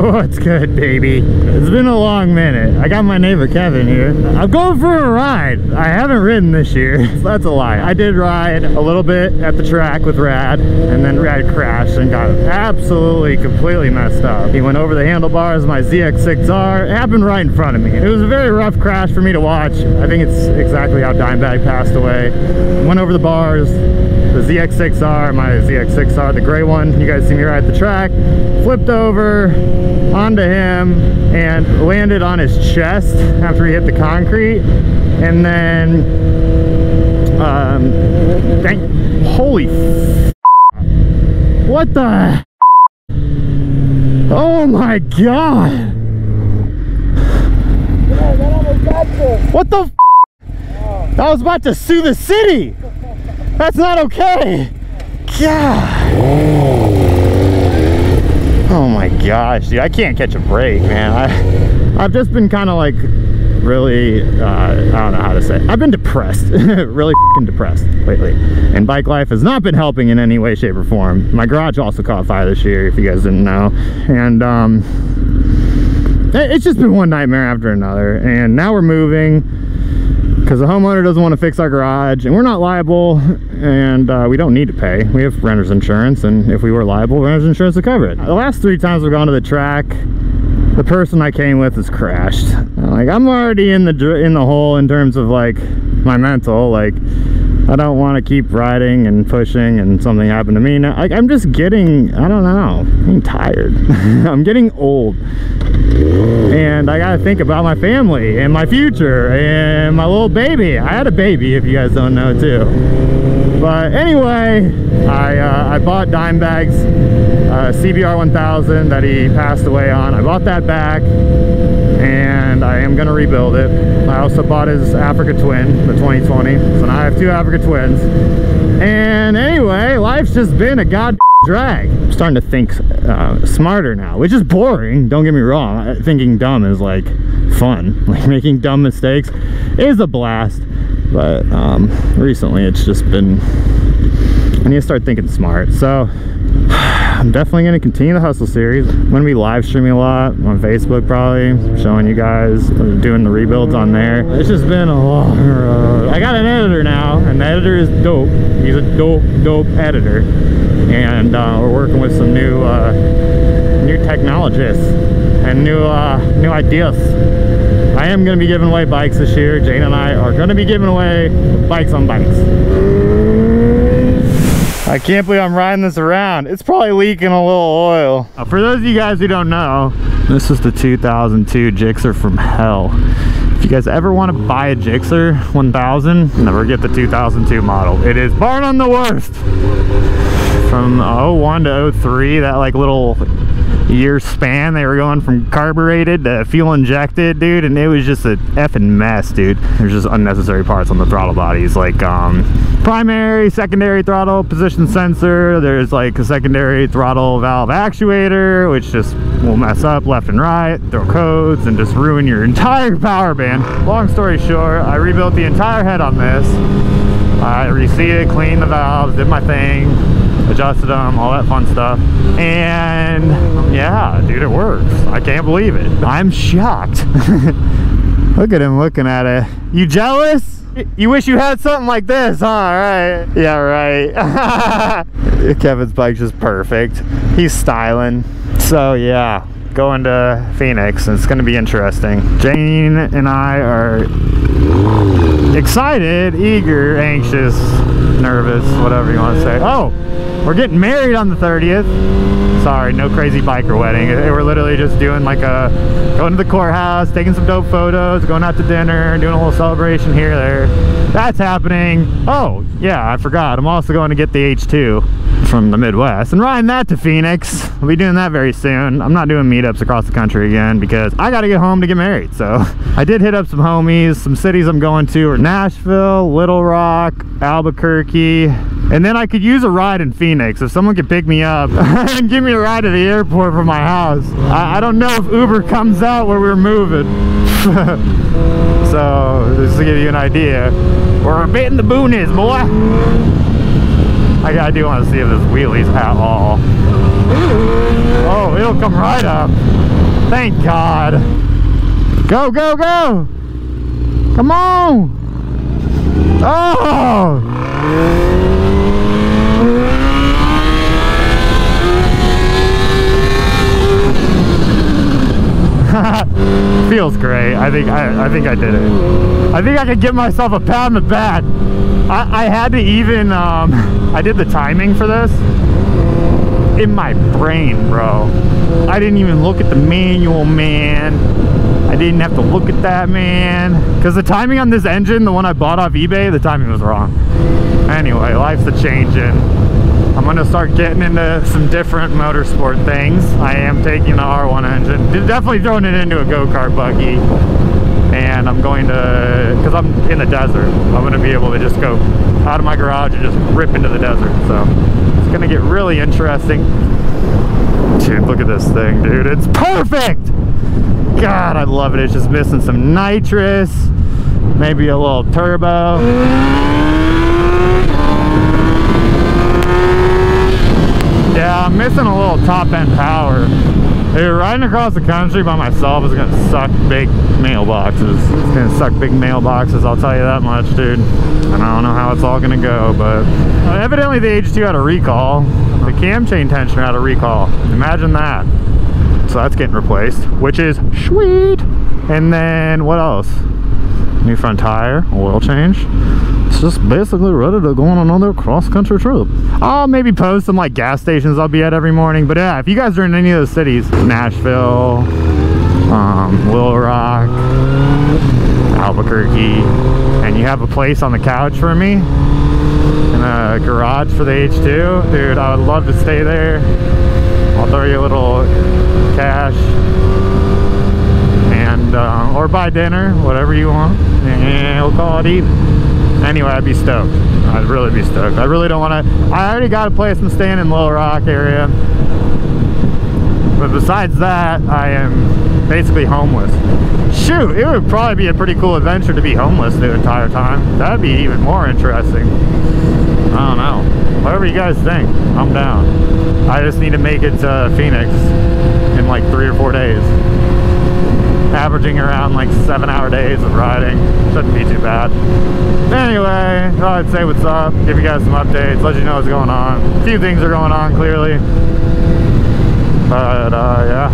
What's good, baby? It's been a long minute. I got my neighbor Kevin here. I'm going for a ride. I haven't ridden this year. That's a lie. I did ride a little bit at the track with Rad, and then Rad crashed and got absolutely completely messed up. He went over the handlebars of my ZX6R. It happened right in front of me. It was a very rough crash for me to watch. I think it's exactly how Dimebag passed away. Went over the bars. The ZX6R, my ZX6R, the gray one, you guys see me ride the track, flipped over onto him and landed on his chest after he hit the concrete, and then holy what the, oh my god, what the I was about to sue the city. That's not okay. God. Oh my gosh, dude, I can't catch a break, man. I've just been kind of like really, I don't know how to say it. I've been depressed, really fucking depressed lately. And bike life has not been helping in any way, shape, or form. My garage also caught fire this year, if you guys didn't know. And it's just been one nightmare after another. And now we're moving, because the homeowner doesn't want to fix our garage, and we're not liable, and we don't need to pay. We have renter's insurance, and if we were liable, renter's insurance would cover it. The last 3 times we've gone to the track, the person I came with has crashed. Like, I'm already in the hole in terms of like my mental. Like, I don't want to keep riding and pushing and something happened to me. Now, like, I'm just getting, I don't know, I'm getting tired. I'm getting old. And I gotta think about my family and my future and my little baby. I had a baby, if you guys don't know, too. But anyway, I bought Dimebag's CBR 1000 that he passed away on. I bought that back, and I am gonna rebuild it. I also bought his Africa Twin, the 2020. So now I have 2 Africa Twins. And anyway, life's just been a god drag. I'm starting to think smarter now, which is boring, don't get me wrong. Thinking dumb is like fun. Like, making dumb mistakes is a blast. But recently it's just been, I need to start thinking smart. So I'm definitely going to continue the hustle series. I'm going to be live streaming a lot on Facebook, probably showing you guys, doing the rebuilds on there. It's just been a long road. I got an editor now, and the editor is dope. He's a dope editor, and we're working with some new technologists and new ideas. I am going to be giving away bikes this year. Jane and I are going to be giving away bikes on bikes. I can't believe I'm riding this around. It's probably leaking a little oil. For those of you guys who don't know, this is the 2002 Gixxer from hell. If you guys ever want to buy a Gixxer 1000, never get the 2002 model. It is bar none the worst. From 01 to 03, that like little year span, they were going from carbureted to fuel injected, dude, and it was just a effing mess, dude. There's just unnecessary parts on the throttle bodies, like primary, secondary throttle position sensor. There's like a secondary throttle valve actuator, which just will mess up left and right, throw codes, and just ruin your entire power band. Long story short, I rebuilt the entire head on this. I reseated, cleaned the valves, did my thing, adjusted them, all that fun stuff, and yeah, dude, it works. I can't believe it. I'm shocked. Look at him looking at it. You jealous? You wish you had something like this, huh? Right? Yeah, right. Kevin's bike's just perfect. He's styling. So yeah, going to Phoenix, and it's going to be interesting. Jane and I are excited, eager, anxious, nervous, whatever you want to say. Oh, we're getting married on the 30th. Sorry, no crazy biker wedding. We're literally just doing like going to the courthouse, taking some dope photos, going out to dinner, doing a little celebration here, there. That's happening. Oh, yeah, I forgot. I'm also going to get the H2 from the Midwest and riding that to Phoenix. We'll be doing that very soon. I'm not doing meetups across the country again because I got to get home to get married. So I did hit up some homies. Some cities I'm going to are Nashville, Little Rock, Albuquerque, and then I could use a ride in Phoenix. If someone could pick me up and give me a ride to the airport from my house. I don't know if Uber comes out where we're moving. So just to give you an idea, we're betting the boonies, boy. I do want to see if this wheelies at all. Oh, it'll come right up. Thank God. Go, go, go. Come on. Oh. Feels great. I think I did it. I think I could give myself a pat on the back. I had to even I did the timing for this in my brain, bro. I didn't even look at the manual, man. I didn't have to look at that, man, because the timing on this engine, the one I bought off eBay, the timing was wrong. Anyway, life's a changing. I'm gonna start getting into some different motorsport things. I am taking the R1 engine, definitely throwing it into a go-kart buggy, and I'm going to, because I'm in the desert, I'm gonna be able to just go out of my garage and just rip into the desert. So it's gonna get really interesting. Dude, look at this thing, dude. It's perfect. God, I love it. It's just missing some nitrous, maybe a little turbo. Yeah, I'm missing a little top-end power. Dude, riding across the country by myself is gonna suck big mailboxes. It's gonna suck big mailboxes, I'll tell you that much, dude. And I don't know how it's all gonna go, but evidently the H2 had a recall. The cam chain tensioner had a recall. Imagine that. So that's getting replaced, which is sweet. And then what else? New front tire, oil change. It's just basically ready to go on another cross-country trip. I'll maybe post some like gas stations I'll be at every morning. But yeah, if you guys are in any of those cities, Nashville, Little Rock, Albuquerque, and you have a place on the couch for me and a garage for the H2, dude, I would love to stay there. I'll throw you a little cash and or buy dinner, whatever you want, and we'll call it even. Anyway, I'd be stoked. I'd really be stoked. I really don't want to. I already got a place I'm staying in Little Rock area, but besides that, I am basically homeless. Shoot, it would probably be a pretty cool adventure to be homeless the entire time. That'd be even more interesting. I don't know. Whatever you guys think, I'm down. I just need to make it to Phoenix in like 3 or 4 days. Averaging around like 7-hour days of riding. Shouldn't be too bad. Anyway, thought I'd say what's up, give you guys some updates, let you know what's going on. A few things are going on, clearly. But yeah.